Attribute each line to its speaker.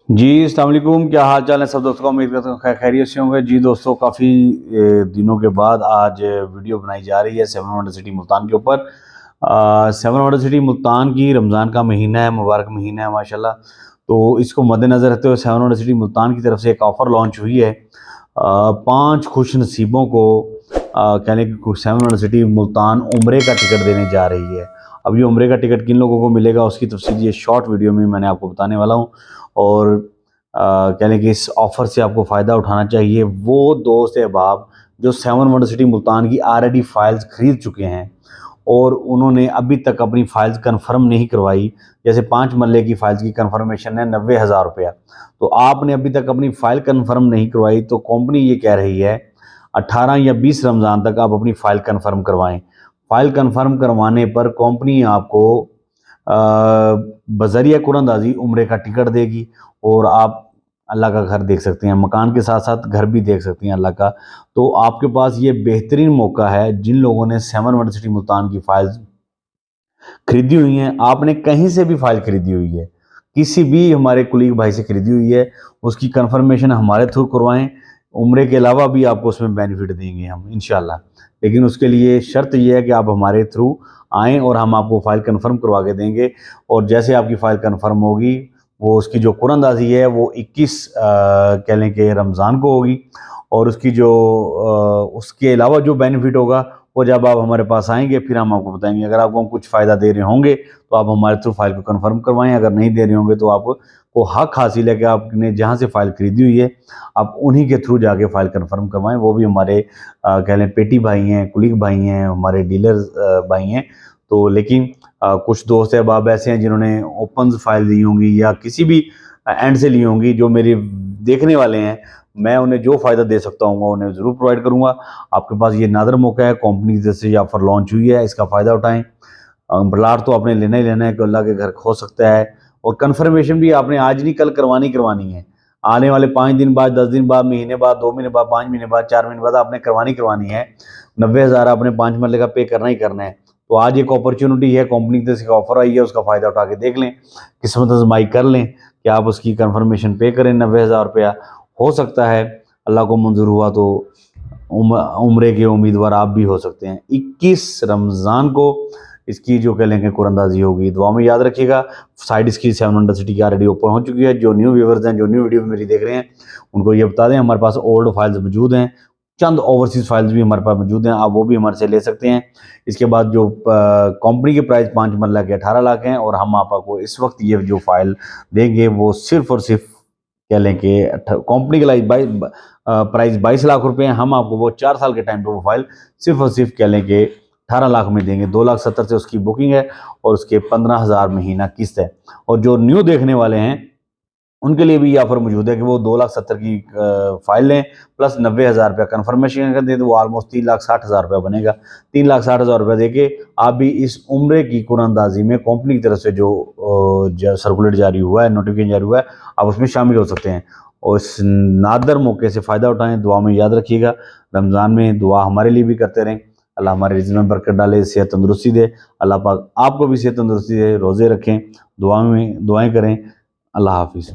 Speaker 1: जी अस्सलाम वालेकुम, क्या हाल चाल है सब दोस्तों का। उम्मीद करता हूँ खैरियत से होंगे। जी दोस्तों, काफ़ी दिनों के बाद आज वीडियो बनाई जा रही है सेवन वंडर सिटी मुल्तान के ऊपर। सेवन वंडर सिटी मुल्तान की रमज़ान का महीना है, मुबारक महीना है माशाल्लाह। तो इसको मद्देनज़र रखते हुए सेवन वंडर सिटी मुल्तान की तरफ से एक ऑफ़र लॉन्च हुई है। 5 खुश नसीबों को कह लें कि सेवन वंडर सिटी मुल्तान उम्रे का टिकट देने जा रही है। अब ये उम्रे का टिकट किन लोगों को मिलेगा उसकी तफसील ये शॉर्ट वीडियो में मैंने आपको बताने वाला हूँ। और कह लें कि इस ऑफ़र से आपको फ़ायदा उठाना चाहिए वो दोस्त अहबाब जो सेवन वंडर सिटी मुल्तान की ऑलरेडी फ़ाइल्स ख़रीद चुके हैं और उन्होंने अभी तक अपनी फ़ाइल्स कन्फर्म नहीं करवाई। जैसे 5 मरले की फ़ाइल्स की कन्फर्मेशन है 90,000 रुपया। तो आपने अभी तक अपनी फ़ाइल कन्फर्म नहीं करवाई तो कंपनी ये कह रही है 18 या 20 रमज़ान तक आप अपनी फ़ाइल कन्फर्म करवाएं। फ़ाइल कन्फर्म करवाने पर कंपनी आपको बज़रिया कुरंदाज़ी उम्रे का टिकट देगी और आप अल्लाह का घर देख सकते हैं, मकान के साथ साथ घर भी देख सकते हैं अल्लाह का। तो आपके पास ये बेहतरीन मौका है जिन लोगों ने सेवन वंडर सिटी मुल्तान की फ़ाइल्स खरीदी हुई हैं। आपने कहीं से भी फ़ाइल खरीदी हुई है, किसी भी हमारे कुलीग भाई से खरीदी हुई है, उसकी कन्फर्मेशन हमारे थ्रू करवाएं। उम्रे के अलावा भी आपको उसमें बेनिफिट देंगे हम इंशाल्लाह। लेकिन उसके लिए शर्त यह है कि आप हमारे थ्रू आएँ और हम आपको फ़ाइल कन्फर्म करवा के देंगे। और जैसे आपकी फ़ाइल कन्फर्म होगी वो उसकी जो कुरअंदाज़ी है वो 21 कह लें कि रमज़ान को होगी। और उसकी जो उसके अलावा जो बेनिफिट होगा वो जब आप हमारे पास आएंगे फिर हम आपको बताएंगे। अगर आपको हम कुछ फ़ायदा दे रहे होंगे तो आप हमारे थ्रू फ़ाइल को कन्फर्म करवाएं, अगर नहीं दे रहे होंगे तो आपको हक हासिल है कि आपने जहाँ से फ़ाइल खरीदी हुई है आप उन्हीं के थ्रू जाके फ़ाइल कन्फर्म करवाएं। वो भी हमारे कह लें पेटी भाई हैं, कुलीग भाई हैं, हमारे डीलर्स भाई हैं। तो लेकिन कुछ दोस्त अहबाब ऐसे हैं जिन्होंने ओपन फ़ाइल ली होंगी या किसी भी एंड से ली होंगी जो मेरे देखने वाले हैं, मैं उन्हें जो फ़ायदा दे सकता हूँ उन्हें ज़रूर प्रोवाइड करूँगा। आपके पास ये नादर मौका है, कंपनी की तरफ से ये ऑफ़र लॉन्च हुई है, इसका फ़ायदा उठाएँ। प्लाट तो आपने लेना ही लेना है कि अल्लाह के घर हो सकता है। और कन्फर्मेशन भी आपने आज नहीं कल करवानी है। आने वाले 5 दिन बाद, 10 दिन बाद, महीने बाद, 2 महीने बाद, 5 महीने बाद, 4 महीने बाद आपने करवानी है। 90,000 आपने 5 मरले का पे करना ही करना है। तो आज एक अपॉर्चुनिटी है, कंपनी की तरफ से ऑफ़र आई है, उसका फ़ायदा उठा के देख लें, किस्मत आज़माई कर लें कि आप उसकी कन्फर्मेशन पे करें 90,000 रुपया। हो सकता है अल्लाह को मंजूर हुआ तो उम्रे के उम्मीदवार आप भी हो सकते हैं। 21 रमज़ान को इसकी जो कह लेंगे कुरअंदाज़ी होगी। दुआ में याद रखिएगा। साइड इसकी सेवन वंडर सिटी की ऑलरेडी ओपन हो चुकी है। जो न्यू व्यूवर्स हैं, जो न्यू वीडियो मेरी देख रहे हैं, उनको ये बता दें हमारे पास ओल्ड फाइल्स मौजूद हैं, चंद ओवरसीज़ फाइल्स भी हमारे पास मौजूद हैं, आप वो भी हमारे से ले सकते हैं। इसके बाद जो कंपनी के प्राइस 5 मरला के 18 लाख हैं और हम आपको इस वक्त ये जो फाइल देंगे वो सिर्फ और सिर्फ कह लें कि कंपनी के प्राइस 22 लाख रुपए हैं। हम आपको वो 4 साल के टाइम पे वो फाइल सिर्फ और सिर्फ कह लें कि 18 लाख में देंगे। 2,70,000 से उसकी बुकिंग है और उसके 15,000 महीना किस्त है। और जो न्यू देखने वाले हैं उनके लिए भी ये ऑफर मौजूद है कि वो 2,70,000 की फाइल लें प्लस 90,000 रुपया कन्फर्मेशन कर दें तो वो ऑलमोस्ट 3,60,000 रुपया बनेगा। 3,60,000 रुपया देके आप भी इस उम्रे की कुरअंदाज़ी में कंपनी की तरफ से जो सर्कुलेट जारी हुआ है, नोटिफिकेशन जारी हुआ है, आप उसमें शामिल हो सकते हैं। और इस नादर मौके से फ़ायदा उठाएँ। दुआ में याद रखिएगा। रमज़ान में दुआ हमारे लिए भी करते रहें। अल्लाह हमारे रिज़्क़ में बरकत डाले, सेहत तंदुरुस्ती दे। अल्लाह पाक आपको भी सेहत तंदुरुस्ती दे, रोज़े रखें, दुआएँ करें। अल्लाह हाफ़िज़।